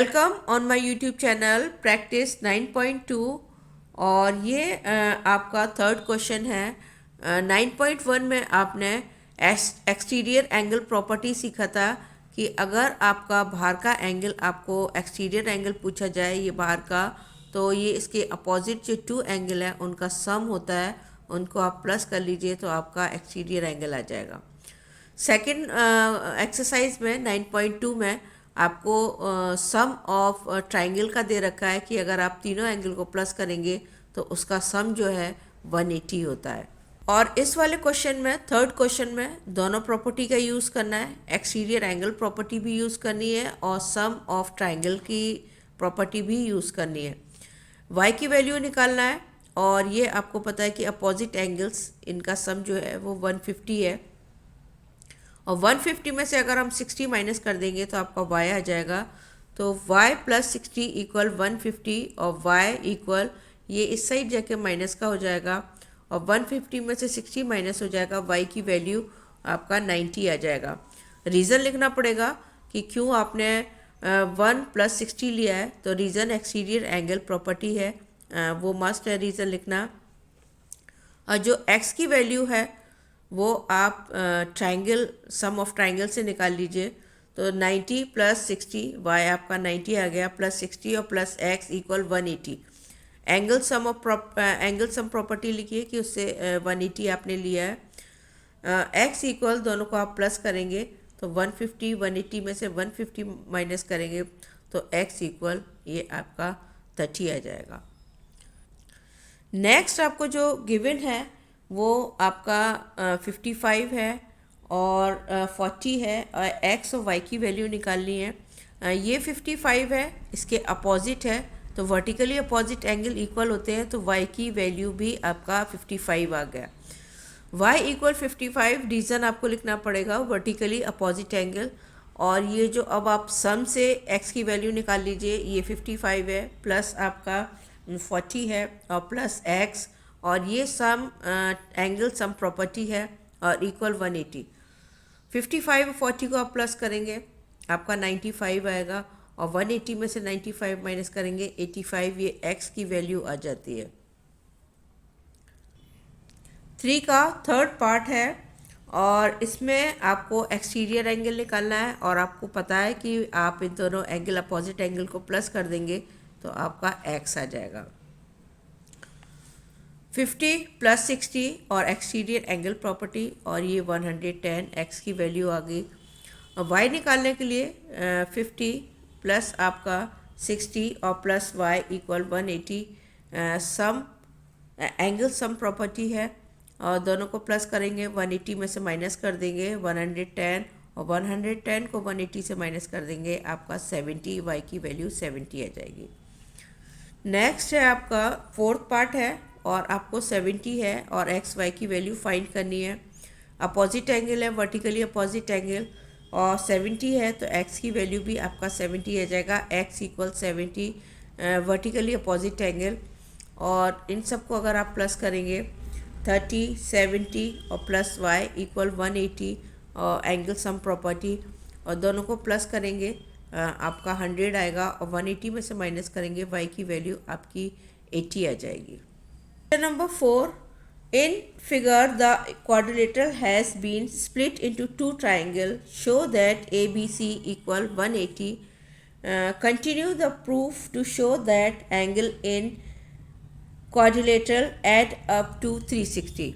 Welcome on my YouTube channel practice 9.2 और ये आपका थर्ड क्वेश्चन है। 9.1 में आपने एक्सटीरियर एंगल प्रॉपर्टी सीखा था कि अगर आपका बाहर का एंगल आपको एक्सटीरियर एंगल पूछा जाए ये बाहर का, तो ये इसके अपोजिट जो टू एंगल है उनका सम होता है, उनको आप प्लस कर लीजिए तो आपका एक्सटीरियर एंगल आ जाएगा। सेकंड एक्सरसाइज में 9.2 में आपको सम ऑफ ट्राइंगल का दे रखा है कि अगर आप तीनों एंगल को प्लस करेंगे तो उसका सम जो है 180 होता है। और इस वाले क्वेश्चन में थर्ड क्वेश्चन में दोनों प्रॉपर्टी का यूज़ करना है, एक्सटीरियर एंगल प्रॉपर्टी भी यूज़ करनी है और सम ऑफ ट्राइंगल की प्रॉपर्टी भी यूज़ करनी है। y की वैल्यू निकालना है और ये आपको पता है कि अपोजिट एंगल्स इनका सम जो है वो 150 है और 150 में से अगर हम 60 माइनस कर देंगे तो आपका y आ जाएगा। तो y प्लस 60 इक्वल 150 और y इक्वल ये इस साइड जाके माइनस का हो जाएगा और 150 में से 60 माइनस हो जाएगा, y की वैल्यू आपका 90 आ जाएगा। रीज़न लिखना पड़ेगा कि क्यों आपने 1 प्लस 60 लिया है, तो रीज़न एक्सटीरियर एंगल प्रॉपर्टी है, वो मस्ट है रीज़न लिखना। और जो x की वैल्यू है वो आप ट्राइंगल सम ऑफ ट्राइंगल से निकाल लीजिए। तो 90 प्लस 60 y आपका 90 आ गया, प्लस 60 और plus x equal 180। Angle sum property लिखिए कि उससे 180 आपने लिया है। x इक्वल दोनों को आप प्लस करेंगे तो 150, 180 में से 150 माइनस करेंगे तो x इक्वल ये आपका 30 आ जाएगा। नेक्स्ट आपको जो गिवन है वो आपका 55 है और 40 है और x और y की वैल्यू निकालनी है। ये 55 है, इसके अपोजिट है तो वर्टिकली अपोजिट एंगल इक्वल होते हैं, तो y की वैल्यू भी आपका 55 आ गया। y इक्वल 55, रीज़न आपको लिखना पड़ेगा वर्टिकली अपोजिट एंगल। और ये जो अब आप सम से x की वैल्यू निकाल लीजिए, ये 55 है प्लस आपका 40 है और प्लस x और ये सम एंगल सम प्रॉपर्टी है और इक्वल 180। 55 और 40 को आप प्लस करेंगे आपका 95 आएगा और 180 में से 95 माइनस करेंगे 85, ये x की वैल्यू आ जाती है। 3 का थर्ड पार्ट है और इसमें आपको एक्सटीरियर एंगल निकालना है और आपको पता है कि आप इन दोनों एंगल अपोजिट एंगल को प्लस कर देंगे तो आपका x आ जाएगा। 50 प्लस 60 और एक्सटीरियर एंगल प्रॉपर्टी और ये 110 x की वैल्यू आ गई। और y निकालने के लिए 50 प्लस आपका 60 और plus y equal 180। Sum angle sum property है और दोनों को प्लस करेंगे, 180 में से माइनस कर देंगे 110 और 110 को 180 से माइनस कर देंगे आपका 70, y की वैल्यू 70 आ जाएगी। नेक्स्ट है आपका फोर्थ पार्ट है और आपको 70 है और एक्स वाई की वैल्यू फाइंड करनी है। अपोजिट एंगल है, वर्टिकली अपोजिट एंगल और 70 है तो x की वैल्यू भी आपका 70 आ जाएगा। x equal 70 vertically opposite angle और इन सब को अगर आप प्लस करेंगे 30, 70 और प्लस y इक्वल 180 और एंगल सम प्रॉपर्टी और दोनों को प्लस करेंगे आपका 100 आएगा और 180 में से माइनस करेंगे y की वैल्यू आपकी 80 आ जाएगी। Number 4, in figure the quadrilateral has been split into two triangles. Show that ABC equal 180. Continue the proof to show that angle in quadrilateral add up to 360.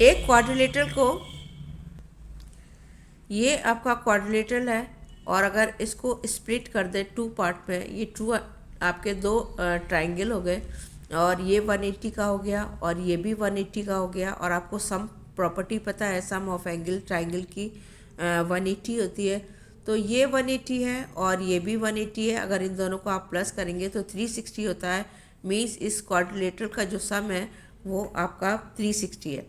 एक क्वाड्रिलेटरल को, ये आपका quadrilateral है और अगर इसको स्प्लिट कर दे टू पार्ट में, ये टू आपके दो ट्राइंगल हो गए और ये 180 का हो गया और ये भी 180 का हो गया और आपको सम प्रॉपर्टी पता है, सम ऑफ एंगल ट्राइंगल की 180 होती है, तो ये 180 है और ये भी 180 है। अगर इन दोनों को आप प्लस करेंगे तो 360 होता है। मीन्स इस क्वाड्रिलेटरल का जो सम है वो आपका 360 है।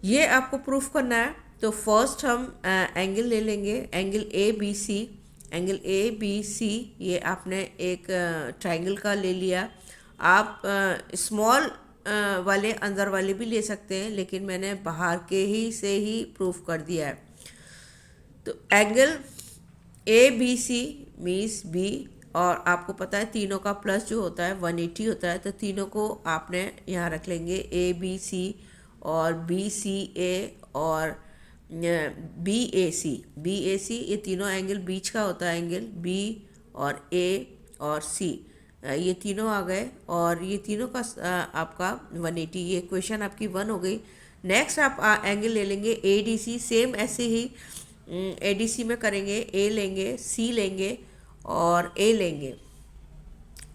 ये आपको प्रूफ करना है तो फर्स्ट हम एंगल ले लेंगे, angle A B C. Angle A B C ये आपने एक ट्राइंगल का ले लिया। आप स्मॉल वाले अंदर वाले भी ले सकते हैं, लेकिन मैंने बाहर के ही से ही प्रूफ कर दिया है। तो angle A B C means B, और आपको पता है तीनों का प्लस जो होता है 180 होता है, तो तीनों को आपने यहाँ रख लेंगे ए बी सी, और बी सी ए और बी ए सी, ये तीनों एंगल बीच का होता है, एंगल बी और ए और सी, ये तीनों आ गए, और ये तीनों का आपका 180, ये इक्वेशन आपकी 1 हो गई। नेक्स्ट आप एंगल ले लेंगे ए डी सी, सेम ऐसे ही ए डी सी में करेंगे, ए लेंगे, सी लेंगे और ए लेंगे,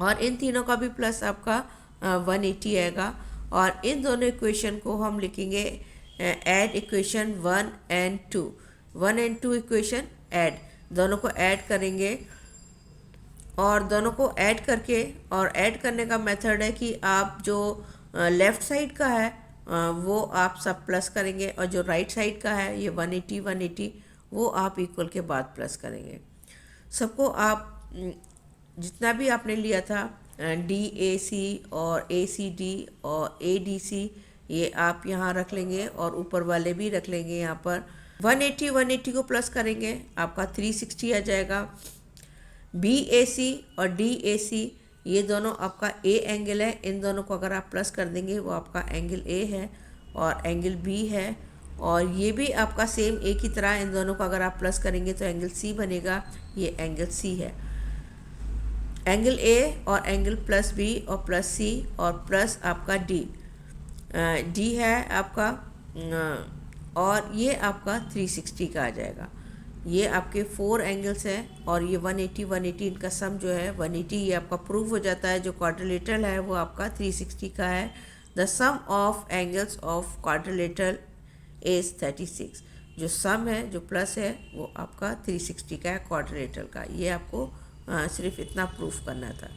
और इन तीनों का भी प्लस आपका 180 आएगा, और इन दोनों इक्वेशन को हम लिखेंगे add equation 1 and 2, 1 and 2 equation add, दोनों को ऐड करेंगे, और दोनों को ऐड करके, और ऐड करने का मेथड है कि आप जो लेफ़्ट साइड का है वो आप सब प्लस करेंगे, और जो राइट साइड का है ये 180 वो आप इक्वल के बाद प्लस करेंगे। सबको आप जितना भी आपने लिया था डी ए सी और ए सी डी और ए डी सी, ये आप यहाँ रख लेंगे, और ऊपर वाले भी रख लेंगे। यहाँ पर 180 को प्लस करेंगे, आपका 360 आ जाएगा। बी ए सी और डी ए सी, ये दोनों आपका ए एंगल है, इन दोनों को अगर आप प्लस कर देंगे वो आपका एंगल ए है और एंगल बी है, और ये भी आपका सेम ए की तरह, इन दोनों को अगर आप प्लस करेंगे तो एंगल सी बनेगा, ये एंगल सी है। एंगल ए और एंगल प्लस बी और प्लस सी और प्लस आपका डी है आपका, और ये आपका 360 का आ जाएगा। ये आपके 4 एंगल्स हैं, और ये 180 इनका सम जो है 180, ये आपका प्रूव हो जाता है। जो क्वाड्रिलेटरल है वो आपका 360 का है। The sum of angles of quadrilateral is 36, जो सम है जो प्लस है वो आपका 360 का है क्वाड्रिलेटरल का। ये आपको सिर्फ इतना प्रूफ करना था।